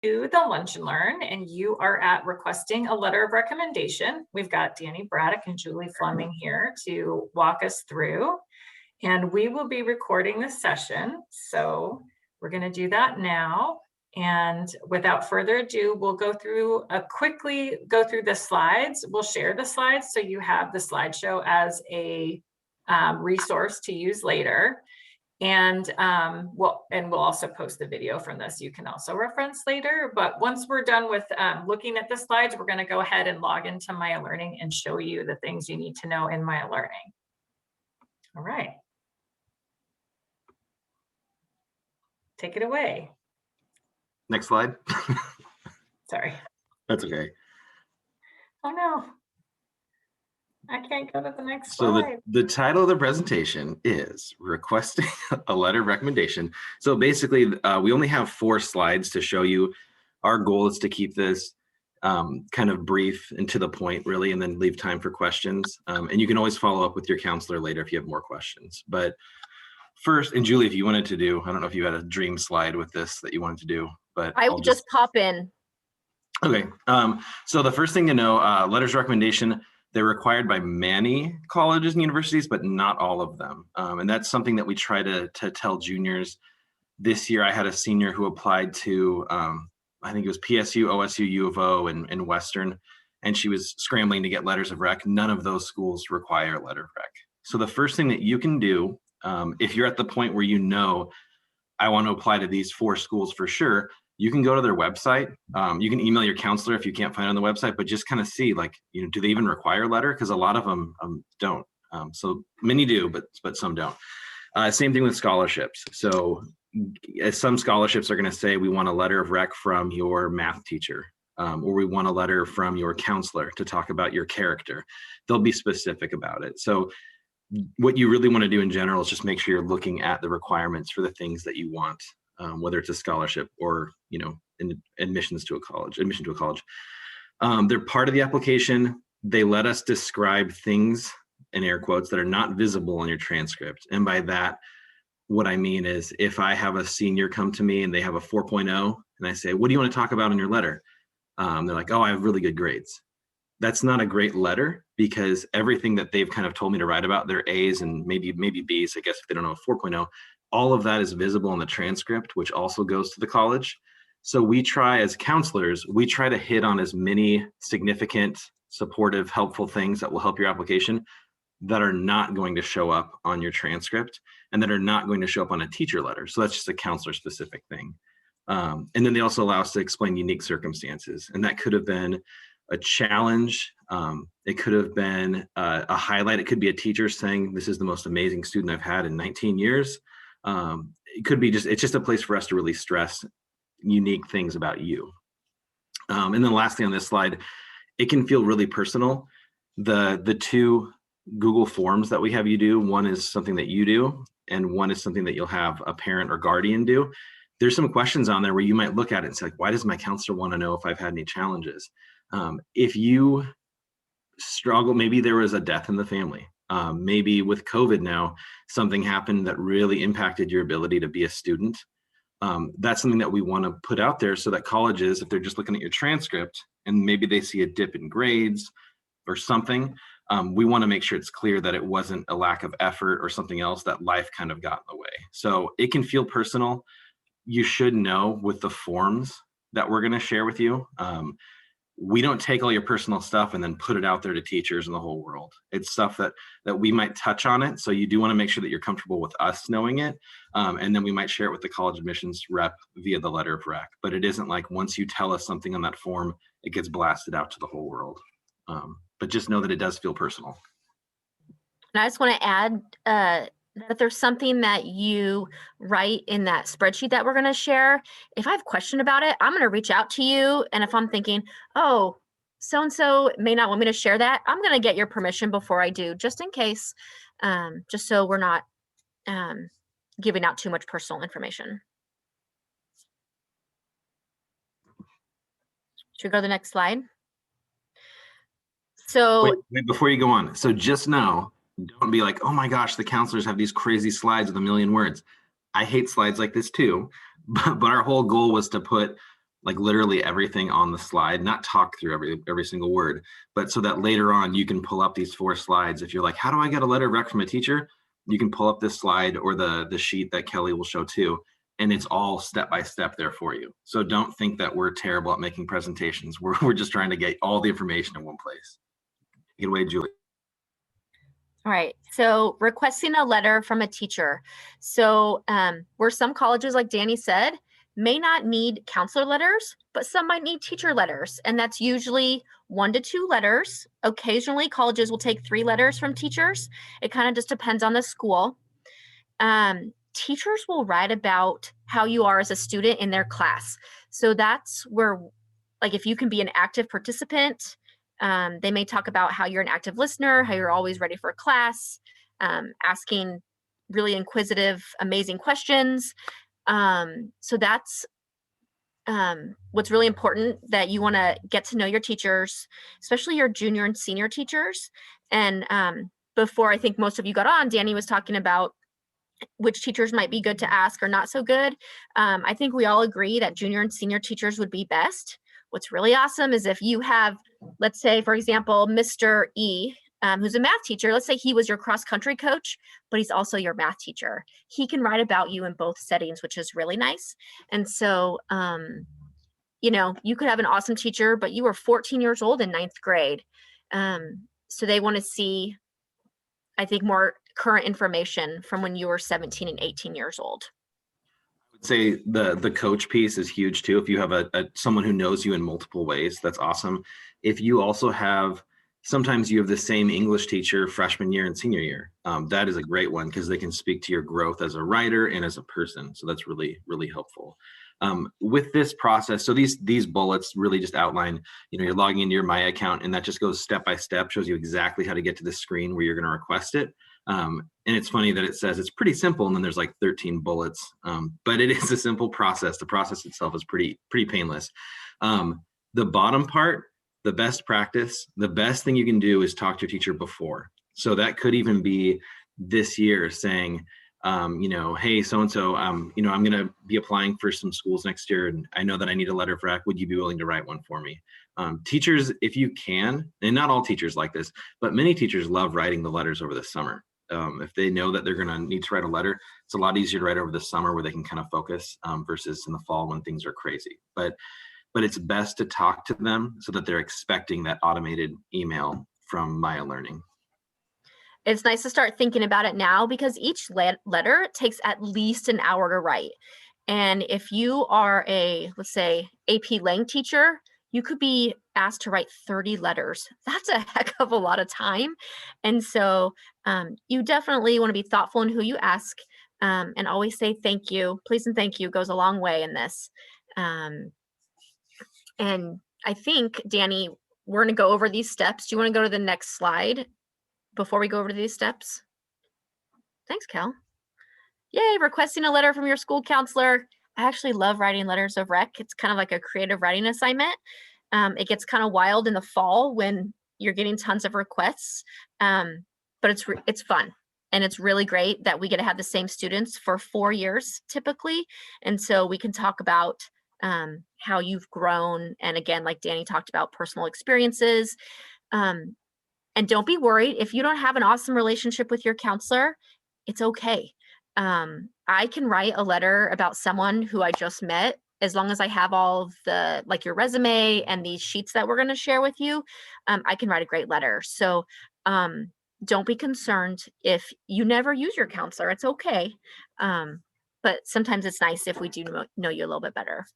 to the Lunch and Learn, and you are at requesting a letter of recommendation. We've got Danny Braddock and Julie Fleming here to walk us through, and we will be recording this session. So we're going to do that now. And without further ado, we'll quickly go through the slides. We'll share the slides so you have the slideshow as a resource to use later. And we'll also post the video from this you can also reference later. But once we're done with looking at the slides, we're going to go ahead and log into Maya Learning and show you the things you need to know in Maya Learning. All right. Take it away. Next slide. Sorry. That's okay. Oh no. I can't go to the next slide. So the title of the presentation is Requesting a Letter of Recommendation. So basically, we only have 4 slides to show you. Our goal is to keep this kind of brief and to the point, really, and then leave time for questions. And you can always follow up with your counselor later if you have more questions. But first, and Julie, if you wanted to do, I don't know if you had a dream slide with this that you wanted to do, but I will just pop in. Okay. So the first thing to know, letters of recommendation, they're required by many colleges and universities, but not all of them. And that's something that we try to tell juniors. This year, I had a senior who applied to, I think it was PSU, OSU, U of O, and Western, and she was scrambling to get letters of rec. None of those schools require a letter of rec. So the first thing that you can do, if you're at the point where you know, I want to apply to these 4 schools for sure, you can go to their website. You can email your counselor if you can't find it on the website, but just kind of see, like, do they even require a letter? Because a lot of them don't. So many do, but some don't. Same thing with scholarships. So some scholarships are going to say we want a letter of rec from your math teacher, or we want a letter from your counselor to talk about your character. They'll be specific about it. So what you really want to do in general is just make sure you're looking at the requirements for the things that you want. Whether it's a scholarship or, admission to a college. They're part of the application. They let us describe things, in air quotes, that are not visible on your transcript. And by that, what I mean is, if I have a senior come to me and they have a 4.0 and I say, what do you want to talk about in your letter? They're like, oh, I have really good grades. That's not a great letter, because everything that they've kind of told me to write about, their A's and maybe B's, I guess, if they don't know a 4.0, all of that is visible in the transcript, which also goes to the college. So we try, as counselors, we try to hit on as many significant, supportive, helpful things that will help your application that are not going to show up on your transcript and that are not going to show up on a teacher letter. So that's just a counselor specific thing. And then they also allow us to explain unique circumstances. And that could have been a challenge. It could have been a highlight. It could be a teacher saying, this is the most amazing student I've had in 19 years. It could be it's just a place for us to really stress unique things about you. And then the last thing on this slide, it can feel really personal. The 2 Google Forms that we have you do, one is something that you do, and one is something that you'll have a parent or guardian do. There's some questions on there where you might look at it and say, like, why does my counselor want to know if I've had any challenges? If you struggle, maybe there was a death in the family. Maybe with COVID now, something happened that really impacted your ability to be a student. That's something that we want to put out there so that colleges, if they're just looking at your transcript and maybe they see a dip in grades or something, we want to make sure it's clear that it wasn't a lack of effort or something else, that life kind of got in the way. So it can feel personal. You should know with the forms that we're going to share with you, we don't take all your personal stuff and then put it out there to teachers in the whole world. It's stuff that we might touch on it. So you do want to make sure that you're comfortable with us knowing it. And then we might share it with the college admissions rep via the letter of rec. But it isn't like once you tell us something on that form, it gets blasted out to the whole world. But just know that it does feel personal. And I just want to add that if there's something that you write in that spreadsheet that we're going to share, if I have a question about it, I'm going to reach out to you. And if I'm thinking, oh, so-and-so may not want me to share that, I'm going to get your permission before I do, just in case, just so we're not giving out too much personal information. Should we go to the next slide? So wait, before you go on. So just know, don't be like, oh my gosh, the counselors have these crazy slides with 1 million words. I hate slides like this too, but our whole goal was to put like literally everything on the slide, not talk through every single word, but so that later on you can pull up these 4 slides. If you're like, how do I get a letter of rec from a teacher? You can pull up this slide or the sheet that Kelly will show too, and it's all step by step there for you. So don't think that we're terrible at making presentations. We're just trying to get all the information in one place. Take it away, Julie. All right, so requesting a letter from a teacher. So where some colleges, like Danny said, may not need counselor letters, but some might need teacher letters. And that's usually 1 to 2 letters. Occasionally colleges will take 3 letters from teachers. It kind of just depends on the school. Teachers will write about how you are as a student in their class. So that's where, like, if you can be an active participant, they may talk about how you're an active listener, how you're always ready for class, asking really inquisitive, amazing questions. So that's what's really important, that you want to get to know your teachers, especially your junior and senior teachers. And before I think most of you got on, Danny was talking about which teachers might be good to ask or not so good. I think we all agree that junior and senior teachers would be best. What's really awesome is if you have, let's say, for example, Mr. E, who's a math teacher. Let's say he was your cross country coach, but he's also your math teacher. He can write about you in both settings, which is really nice. And so, you know, you could have an awesome teacher, but you were 14 years old in 9th grade. So they want to see, I think, more current information from when you were 17 and 18 years old. Say the coach piece is huge too. If you have someone who knows you in multiple ways, that's awesome. If you also have, sometimes you have the same English teacher freshman year and senior year, that is a great one because they can speak to your growth as a writer and as a person. So that's really, really helpful. With this process, so these bullets really just outline, you know, you're logging into your Maya account, and that just goes step by step, shows you exactly how to get to the screen where you're going to request it. And it's funny that it says it's pretty simple, and then there's like 13 bullets, but it is a simple process. The process itself is pretty painless. The bottom part, the best practice, the best thing you can do is talk to your teacher before. So that could even be this year saying, you know, hey, so-and-so, you know, I'm going to be applying for some schools next year, and I know that I need a letter of rec. Would you be willing to write one for me? Teachers, if you can, and not all teachers like this, but many teachers love writing the letters over the summer. If they know that they're going to need to write a letter, it's a lot easier to write over the summer where they can kind of focus versus in the fall when things are crazy. But it's best to talk to them so that they're expecting that automated email from Maya Learning. It's nice to start thinking about it now because each letter takes at least an hour to write. And if you are a, let's say, AP Lang teacher, you could be asked to write 30 letters. That's a heck of a lot of time. And so you definitely want to be thoughtful in who you ask, and always say thank you. Please and thank you goes a long way in this. And I think, Danny, we're going to go over these steps. Do you want to go to the next slide before we go over to these steps? Thanks, Cal. Yay, requesting a letter from your school counselor. I actually love writing letters of rec. It's kind of like a creative writing assignment. It gets kind of wild in the fall when you're getting tons of requests, but it's fun. And it's really great that we get to have the same students for 4 years typically. And so we can talk about how you've grown. And again, like Danny talked about, personal experiences. And don't be worried if you don't have an awesome relationship with your counselor, it's okay. I can write a letter about someone who I just met as long as I have all of the, like your resume and these sheets that we're going to share with you. I can write a great letter. So don't be concerned if you never use your counselor. It's okay. But sometimes it's nice if we do know you a little bit better.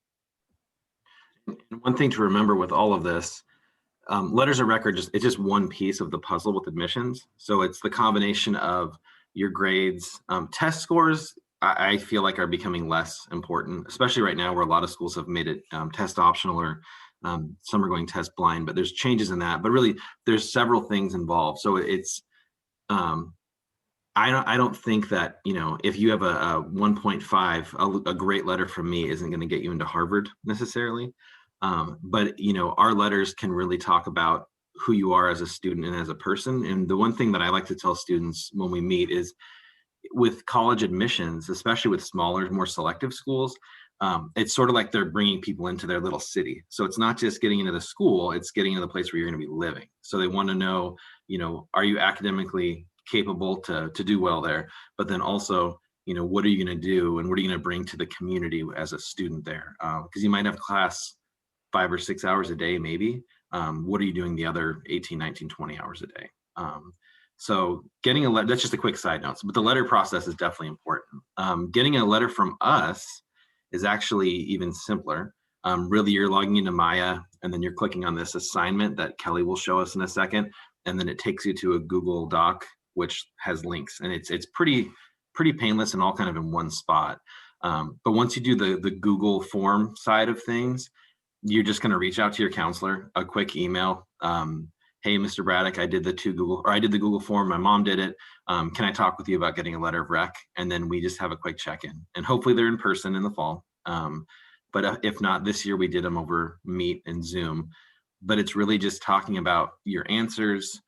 And one thing to remember with all of this, letters of record, it's just one piece of the puzzle with admissions. So it's the combination of your grades. Test scores, I feel like, are becoming less important, especially right now where a lot of schools have made it test optional, or some are going test blind, but there's changes in that. But really, there's several things involved. So it's, I don't think that, you know, if you have a 1.5, a great letter from me isn't going to get you into Harvard necessarily. But, you know, our letters can really talk about who you are as a student and as a person. And the one thing that I like to tell students when we meet is, with college admissions, especially with smaller, more selective schools, It's sort of like they're bringing people into their little city. So it's not just getting into the school, it's getting into the place where you're going to be living. So they want to know, are you academically capable to do well there? But then also, what are you going to do and what are you going to bring to the community as a student there? Because you might have class 5 or 6 hours a day, maybe. What are you doing the other 18, 19, 20 hours a day? So getting a letter, that's just a quick side note, but the letter process is definitely important. Getting a letter from us is actually even simpler. Really, you're logging into Maya, and then you're clicking on this assignment that Kelly will show us in a second, and then it takes you to a Google Doc, which has links, and it's pretty painless and all kind of in one spot. But once you do the Google form side of things, you're just going to reach out to your counselor, a quick email. Hey, Mr. Braddock, I did the Google form. My mom did it. Can I talk with you about getting a letter of rec? And then we just have a quick check-in. And hopefully they're in person in the fall. But if not, this year we did them over Meet and Zoom. But it's really just talking about your answers.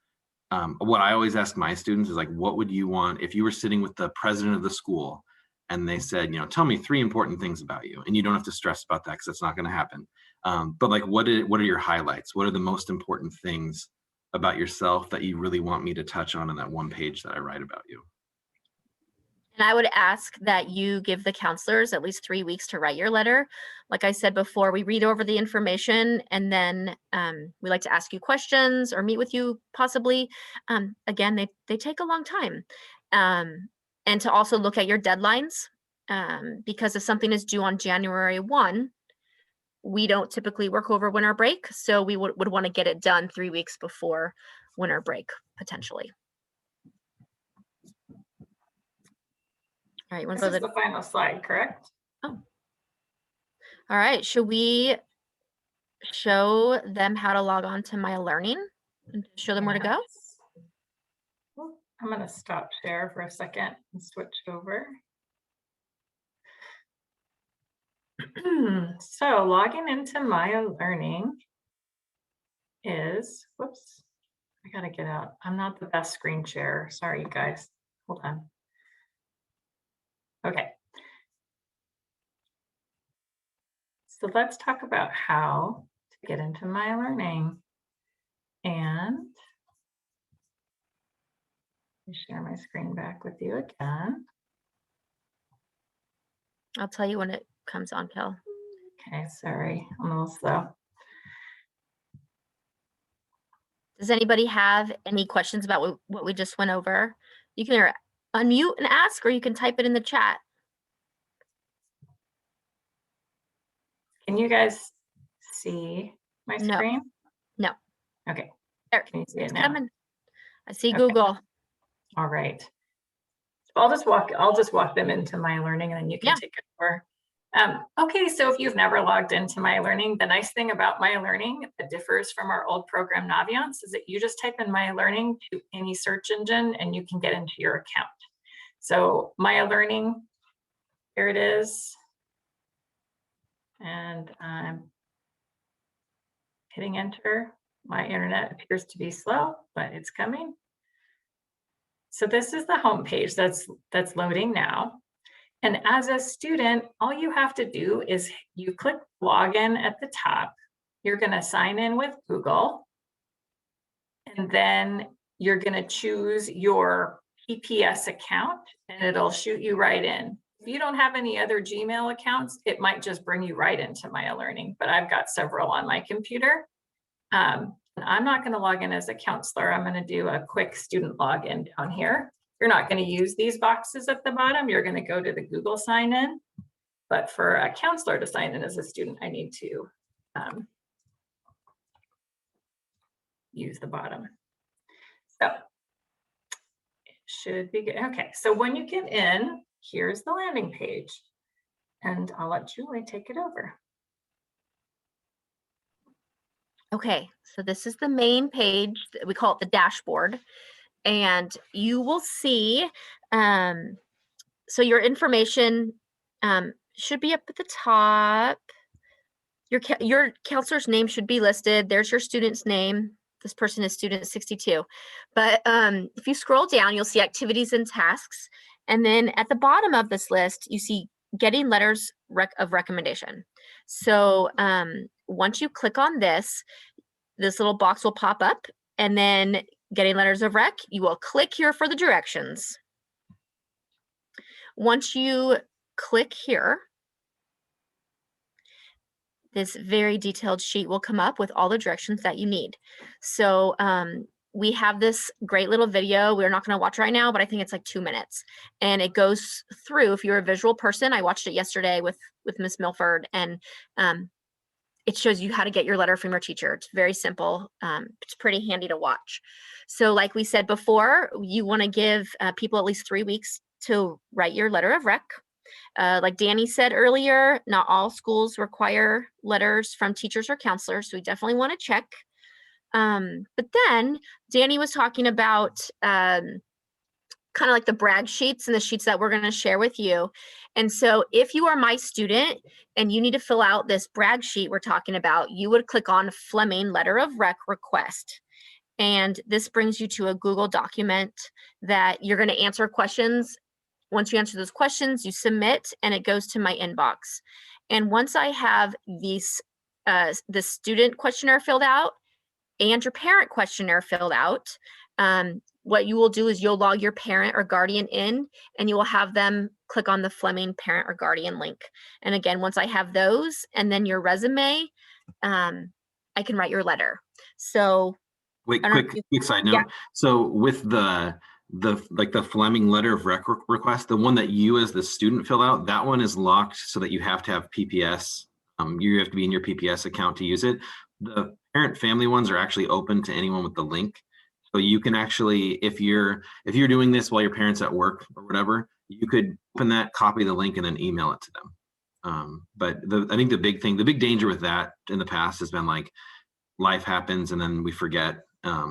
What I always ask my students is like, what would you want if you were sitting with the president of the school and they said, tell me 3 important things about you. And you don't have to stress about that because that's not going to happen. But like, what are your highlights? What are the most important things about yourself that you really want me to touch on in that one page that I write about you? And I would ask that you give the counselors at least 3 weeks to write your letter. Like I said before, we read over the information and then we like to ask you questions or meet with you possibly. Again, they take a long time. And to also look at your deadlines, because if something is due on January 1, we don't typically work over winter break. So we would want to get it done 3 weeks before winter break, potentially. All right, This is the final slide, correct? Oh. All right, should we show them how to log on to Maya Learning and show them where to go? I'm going to stop share for a second and switch over. So logging into Maya Learning is, whoops, I got to get out. I'm not the best screen share. Sorry, you guys. Hold on. Okay. So let's talk about how to get into Maya Learning. And let me share my screen back with you again. I'll tell you when it comes on, Kel. Okay, sorry, I'm a little slow. Does anybody have any questions about what we just went over? You can either unmute and ask, or you can type it in the chat. Can you guys see my screen? No. Okay. There. Can you see it It's now? coming. I see Okay. Google. All right. I'll just walk them into Maya Learning and then you can take it over. Okay, so if you've never logged into Maya Learning, the nice thing about Maya Learning that differs from our old program Naviance is that you just type in Maya Learning to any search engine and you can get into your account. So Maya Learning, here it is. And I'm hitting enter. My internet appears to be slow, but it's coming. So this is the home page that's loading now. And as a student, all you have to do is you click login at the top. You're going to sign in with Google. And then you're going to choose your PPS account and it'll shoot you right in. If you don't have any other Gmail accounts, it might just bring you right into Maya Learning, but I've got several on my computer. I'm not going to log in as a counselor. I'm going to do a quick student login down here. You're not going to use these boxes at the bottom. You're going to go to the Google sign in. But for a counselor to sign in as a student, I need to use the bottom. So it should be good. Okay, so when you get in, here's the landing page. And I'll let Julie take it over. Okay, so this is the main page. We call it the dashboard. And you will see, so your information should be up at the top. Your counselor's name should be listed. There's your student's name. This person is student 62. But if you scroll down, you'll see activities and tasks. And then at the bottom of this list, you see getting letters of recommendation. So once you click on this little box will pop up, and then getting letters of rec, you will click here for the directions. Once you click here, this very detailed sheet will come up with all the directions that you need. So we have this great little video. We're not going to watch right now, but I think it's like 2 minutes. And it goes through, if you're a visual person, I watched it yesterday with Miss Milford, and it shows you how to get your letter from your teacher. It's very simple. It's pretty handy to watch. So like we said before, you want to give people at least 3 weeks to write your letter of rec. Like Danny said earlier, not all schools require letters from teachers or counselors, so we definitely want to check. But then Danny was talking about kind of like the brag sheets and the sheets that we're going to share with you. And so if you are my student and you need to fill out this brag sheet we're talking about, you would click on Fleming Letter of Rec Request. And this brings you to a Google document that you're going to answer questions. Once you answer those questions, you submit, and it goes to my inbox. And once I have these, the student questionnaire filled out and your parent questionnaire filled out, what you will do is you'll log your parent or guardian in, and you will have them click on the Fleming parent or guardian link. And again, once I have those and then your resume, I can write your letter. So Wait, quick side note. Yeah. So with the Fleming letter of request, the one that you as the student fill out, that one is locked so that you have to have PPS. You have to be in your PPS account to use it. The parent family ones are actually open to anyone with the link. So you can actually, if you're doing this while your parents at work or whatever, you could open that, copy the link, and then email it to them. But I think the big danger with that in the past has been like life happens and then we forget.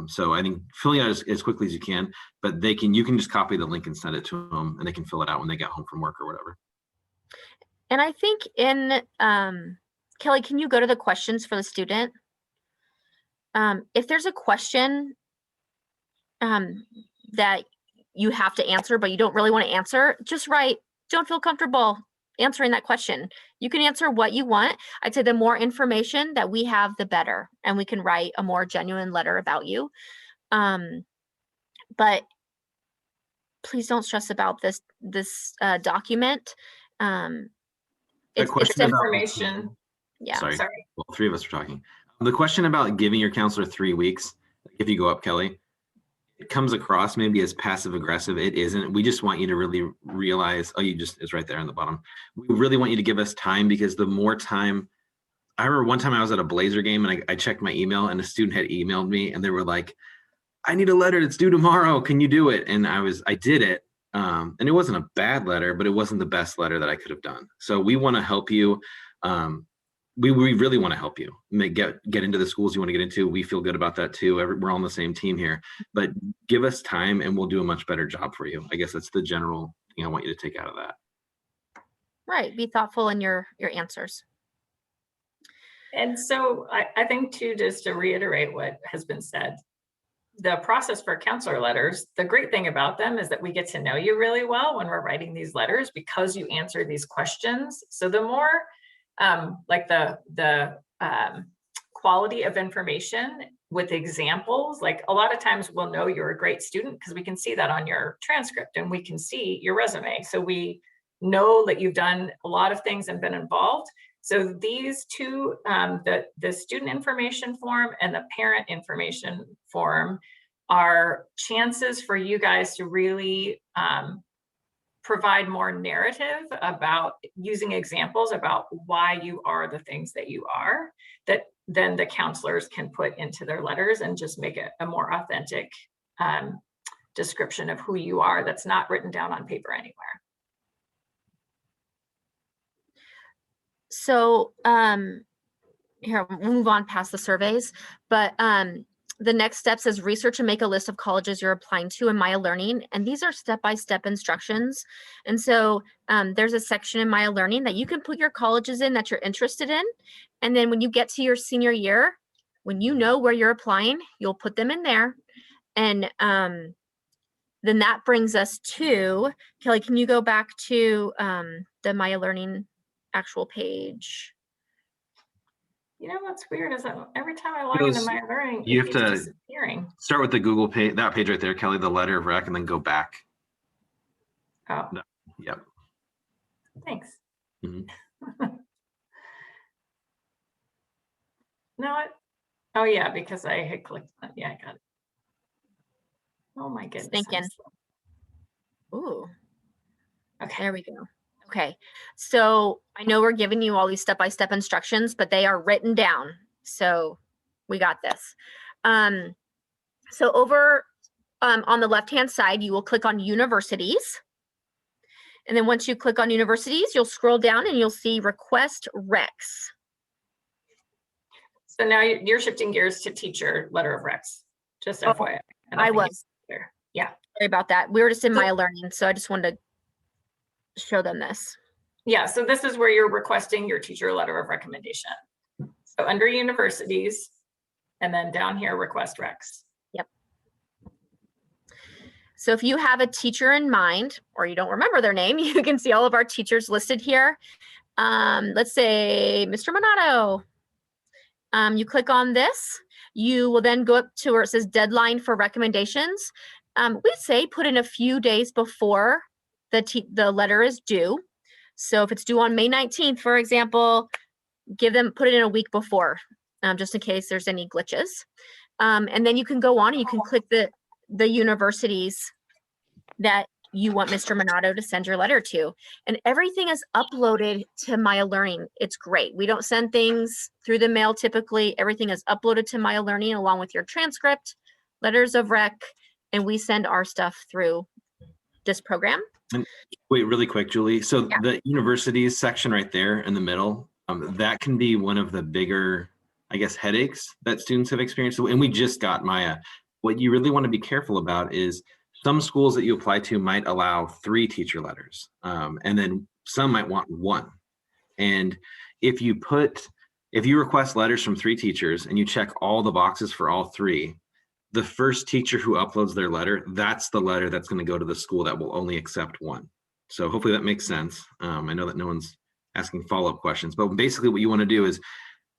So I think filling out as quickly as you can, but you can just copy the link and send it to them, and they can fill it out when they get home from work or whatever. And I think in, Kelly, can you go to the questions for the student? If there's a question that you have to answer, but you don't really want to answer, just write, don't feel comfortable answering that question. You can answer what you want. I'd say the more information that we have, the better, and we can write a more genuine letter about you. But please don't stress about this document. It's information. Yeah. Sorry. Well, 3 of us are talking. The question about giving your counselor 3 weeks, if you go up, Kelly, it comes across maybe as passive aggressive. It isn't. We just want you to really realize, it's right there on the bottom. We really want you to give us time, because the more time, I remember one time I was at a Blazer game and I checked my email and a student had emailed me and they were like, I need a letter that's due tomorrow. Can you do it? And I did it. And it wasn't a bad letter, but it wasn't the best letter that I could have done. So we want to help you. We really want to help you get into the schools you want to get into. We feel good about that too. We're all on the same team here, but give us time and we'll do a much better job for you. I guess that's the general thing I want you to take out of that. Right. Be thoughtful in your answers. And so I think too, just to reiterate what has been said, the process for counselor letters, the great thing about them is that we get to know you really well when we're writing these letters, because you answer these questions. So the more like the quality of information with examples, like a lot of times we'll know you're a great student because we can see that on your transcript and we can see your resume. So we know that you've done a lot of things and been involved. So these two, the student information form and the parent information form, are chances for you guys to really provide more narrative about using examples about why you are the things that you are, that then the counselors can put into their letters and just make it a more authentic description of who you are that's not written down on paper anywhere. So here, we'll move on past the surveys, but the next steps is research and make a list of colleges you're applying to in Maya Learning. And these are step-by-step instructions. And so there's a section in Maya Learning that you can put your colleges in that you're interested in. And then when you get to your senior year, when you know where you're applying, you'll put them in there. And then that brings us to, Kelly, can you go back to the Maya Learning actual page. You know what's weird is that every time I log into my learning, you it have keeps to disappearing. start with the Google page, that page right there, Kelly, the letter of rec, and then go back. Oh, No. Yep. thanks. Mhm. No, oh yeah, because I had clicked that. Yeah, I got it. Oh my goodness. I'm Thinking. slow. Ooh, Okay. there we go. Okay, so I know we're giving you all these step-by-step instructions, but they are written down. So we got this. So over on the left-hand side, you will click on universities. And then once you click on universities, you'll scroll down and you'll see request recs. So now you're shifting gears to teacher letter of recs, just Oh, FYI. I was. There. Yeah. Sorry about that. We were just in Maya Learning, so I just wanted to show them this. Yeah, so this is where you're requesting your teacher letter of recommendation. So under universities, and then down here, request recs. Yep. So if you have a teacher in mind, or you don't remember their name, you can see all of our teachers listed here. Let's say Mr. Minato. You click on this, you will then go up to where it says deadline for recommendations. We'd say put in a few days before the letter is due. So if it's due on May 19th, for example, put it in a week before, just in case there's any glitches. And then you can go on and you can click the universities that you want Mr. Minato to send your letter to. And everything is uploaded to Maya Learning. It's great. We don't send things through the mail typically. Everything is uploaded to Maya Learning along with your transcript, letters of rec, and we send our stuff through this program. And wait, really quick, Julie. So Yeah. the universities section right there in the middle, that can be one of the bigger, I guess, headaches that students have experienced. And we just got Maya. What you really want to be careful about is some schools that you apply to might allow 3 teacher letters, and then some might want 1. And if you request letters from 3 teachers and you check all the boxes for all 3, the first teacher who uploads their letter, that's the letter that's going to go to the school that will only accept 1. So hopefully that makes sense. I know that no one's asking follow-up questions, but basically what you want to do is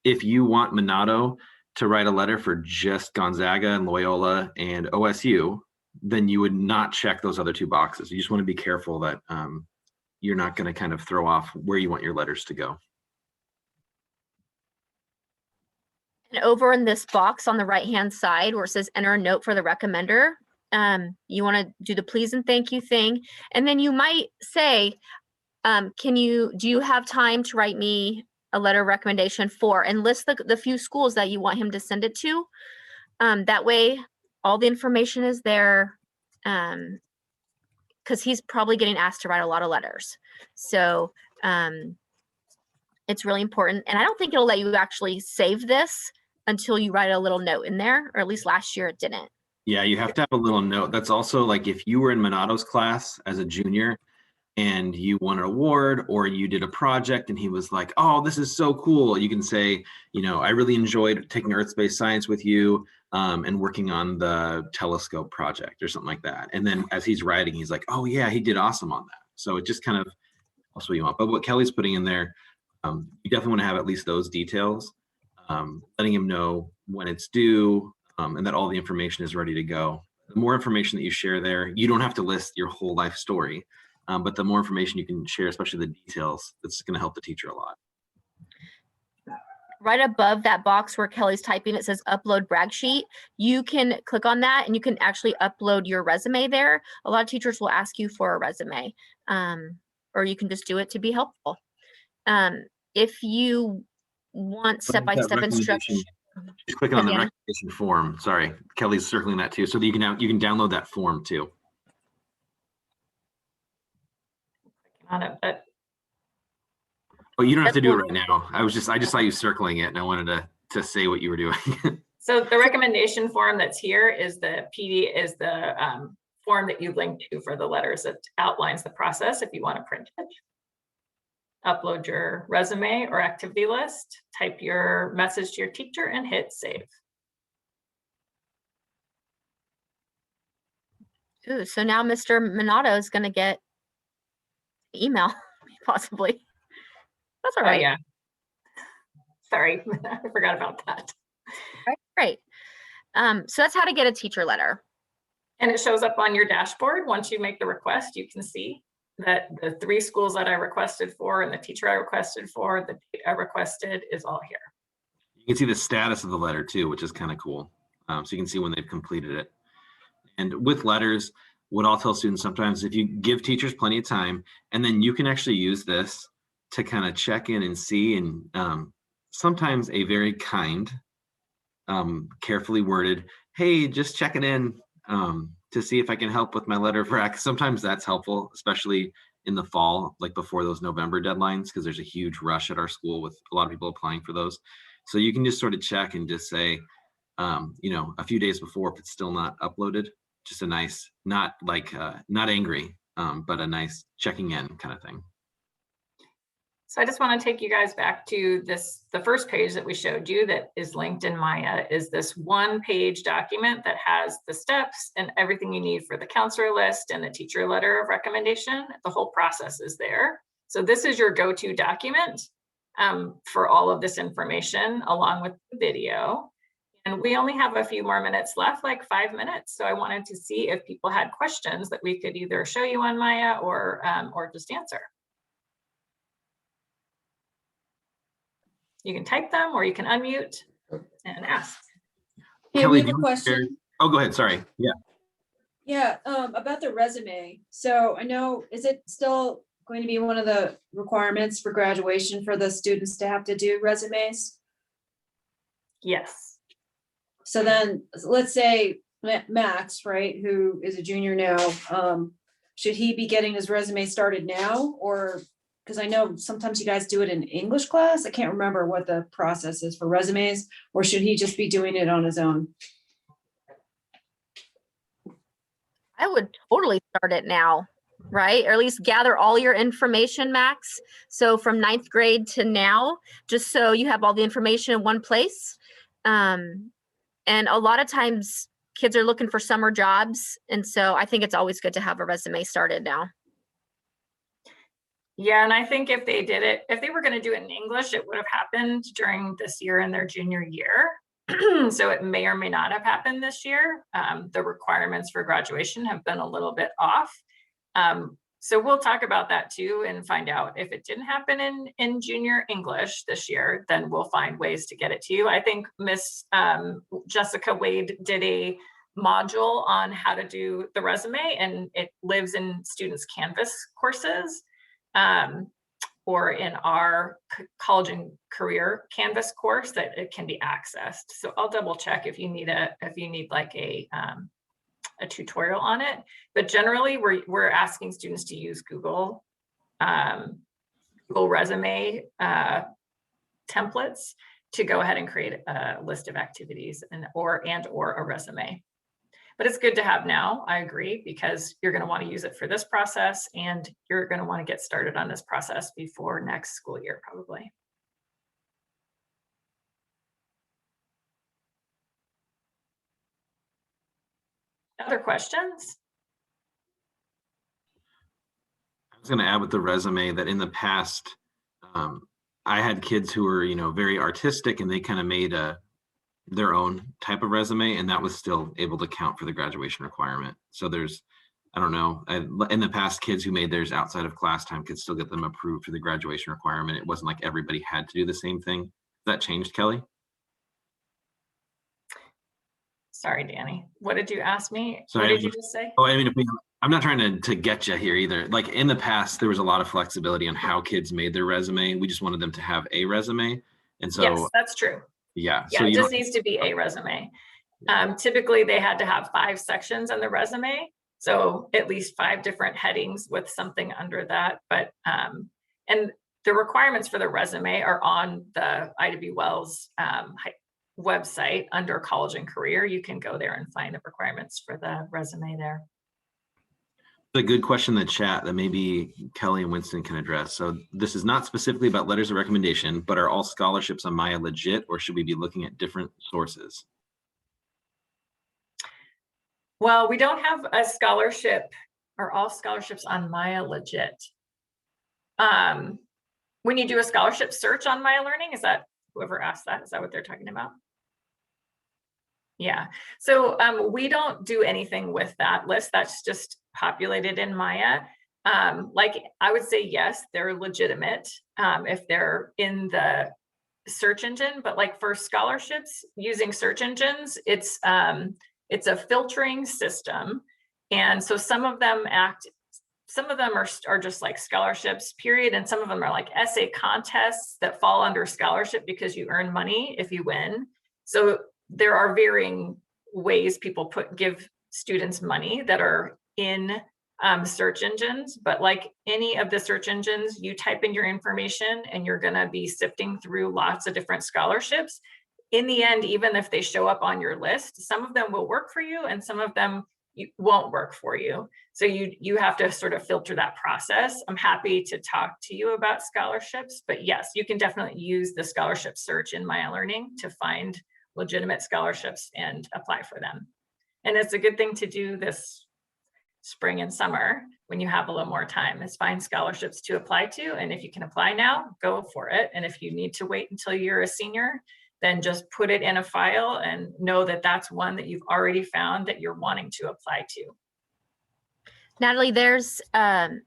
if you want Minato to write a letter for just Gonzaga and Loyola and OSU, then you would not check those other 2 boxes. You just want to be careful that you're not going to kind of throw off where you want your letters to go. And over in this box on the right-hand side where it says enter a note for the recommender, you want to do the please and thank you thing. And then you might say, do you have time to write me a letter of recommendation for, and list the few schools that you want him to send it to. That way, all the information is there, because he's probably getting asked to write a lot of letters. So it's really important. And I don't think it'll let you actually save this until you write a little note in there, or at least last year it didn't. Yeah, you have to have a little note. That's also like if you were in Minato's class as a junior and you won an award or you did a project and he was like, oh, this is so cool. You can say, I really enjoyed taking earth-based science with you and working on the telescope project or something like that. And then as he's writing, he's like, oh yeah, he did awesome on that. So it just kind of helps what you want. But what Kelly's putting in there, you definitely want to have at least those details, letting him know when it's due, and that all the information is ready to go. The more information that you share there, you don't have to list your whole life story, but the more information you can share, especially the details, that's going to help the teacher a lot. Right above that box where Kelly's typing, it says upload brag sheet. You can click on that and you can actually upload your resume there. A lot of teachers will ask you for a resume, or you can just do it to be helpful. If you want step-by-step instructions. Just clicking on the recommendation form. Sorry, Kelly's circling that too, so that you can download that form too. On it, but you don't have to do it right now. I just saw you circling it, and I wanted to say what you were doing. So the recommendation form that's here is the form that you link to for the letters that outlines the process if you want to print it. Upload your resume or activity list, type your message to your teacher, and hit save. Ooh, so now Mr. Minato is going to get email. possibly. That's all Oh, right. yeah. Sorry, I forgot about that. Right, great. So that's how to get a teacher letter. And it shows up on your dashboard. Once you make the request, you can see that the 3 schools that I requested for and the teacher I requested for, the date I requested is all here. You can see the status of the letter too, which is kind of cool. So you can see when they've completed it. And with letters, what I'll tell students sometimes, if you give teachers plenty of time, and then you can actually use this to kind of check in and see, and sometimes a very kind, carefully worded, hey, just checking in to see if I can help with my letter of rec. Sometimes that's helpful, especially in the fall, like before those November deadlines, because there's a huge rush at our school with a lot of people applying for those. So you can just sort of check and just say, a few days before, if it's still not uploaded, just a nice, not angry, but a nice checking in kind of thing. So I just want to take you guys back to the first page that we showed you that is linked in Maya is this 1-page document that has the steps and everything you need for the counselor list and the teacher letter of recommendation. The whole process is there. So this is your go-to document for all of this information along with the video. And we only have a few more minutes left, like 5 minutes. So I wanted to see if people had questions that we could either show you on Maya or just answer. You can type them or you can unmute and ask. Hey, Kelly, we have do a you question. Oh, go ahead. Sorry. Yeah. Yeah, about the resume. So I know, is it still going to be one of the requirements for graduation for the students to have to do resumes? Yes. So then, let's say Max, right, who is a junior now, should he be getting his resume started now? Or, because I know sometimes you guys do it in English class. I can't remember what the process is for resumes, or should he just be doing it on his own? I would totally start it now, right? Or at least gather all your information, Max. So from 9th grade to now, just so you have all the information in one place. And a lot of times kids are looking for summer jobs. And so I think it's always good to have a resume started now. Yeah, and I think if they did it, if they were going to do it in English, it would have happened during this year in their junior year. So it may or may not have happened this year. The requirements for graduation have been a little bit off. So we'll talk about that too and find out if it didn't happen in junior English this year, then we'll find ways to get it to you. I think Miss Jessica Wade did a module on how to do the resume, and it lives in students' Canvas courses. Or in our college and career Canvas course that it can be accessed. So I'll double check if you need like a tutorial on it. But generally, we're asking students to use Google resume templates to go ahead and create a list of activities or a resume. But it's good to have now, I agree, because you're going to want to use it for this process and you're going to want to get started on this process before next school year, probably. Other questions? I was going to add with the resume that in the past, I had kids who were, very artistic and they kind of made their own type of resume, and that was still able to count for the graduation requirement. So there's, I don't know, in the past, kids who made theirs outside of class time could still get them approved for the graduation requirement. It wasn't like everybody had to do the same thing. That changed, Kelly? Sorry, Danny. What did you ask me? Sorry, what did you just say? Oh, I mean, I'm not trying to get you here either. Like in the past, there was a lot of flexibility on how kids made their resume. We just wanted them to have a resume. And so, yes, that's true. Yeah. Yeah, so it just needs to be a resume. Typically, they had to have 5 sections on the resume. So at least 5 different headings with something under that. But and the requirements for the resume are on the IW Wells website under college and career. You can go there and find the requirements for the resume there. A good question in the chat that maybe Kelly and Winston can address. So this is not specifically about letters of recommendation, but are all scholarships on Maya legit, or should we be looking at different sources? Well, we don't have a scholarship. Are all scholarships on Maya legit? when you do a scholarship search on My Learning, is that whoever asked that? Is that what they're talking about? Yeah, so we don't do anything with that list. That's just populated in Maya. Like I would say, yes, they're legitimate if they're in the search engine, but like for scholarships using search engines, it's a filtering system. And so some of them are just like scholarships, period. And some of them are like essay contests that fall under scholarship because you earn money if you win. So there are varying ways people give students money that are in search engines, but like any of the search engines, you type in your information and you're going to be sifting through lots of different scholarships. In the end, even if they show up on your list, some of them will work for you and some of them won't work for you. So you have to sort of filter that process. I'm happy to talk to you about scholarships, but yes, you can definitely use the scholarship search in My Learning to find legitimate scholarships and apply for them. And it's a good thing to do this spring and summer when you have a little more time, is find scholarships to apply to. And if you can apply now, go for it. And if you need to wait until you're a senior, then just put it in a file and know that that's one that you've already found that you're wanting to apply to. Natalie, there's on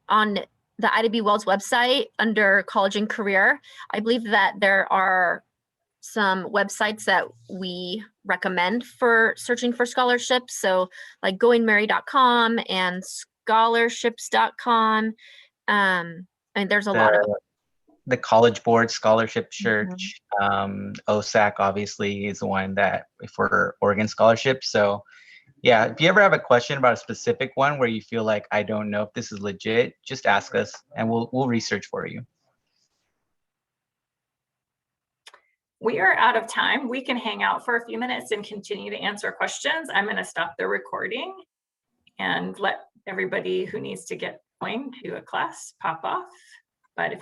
the Ida B. Wells website under college and career, I believe that there are some websites that we recommend for searching for scholarships. So like goingmerry.com and scholarships.com. And there's a lot of the College Board Scholarship Search. OSAC obviously is the one that for Oregon scholarships. So yeah, if you ever have a question about a specific one where you feel like, I don't know if this is legit, just ask us and we'll research for you. We are out of time. We can hang out for a few minutes and continue to answer questions. I'm going to stop the recording and let everybody who needs to get going to a class pop off. But if you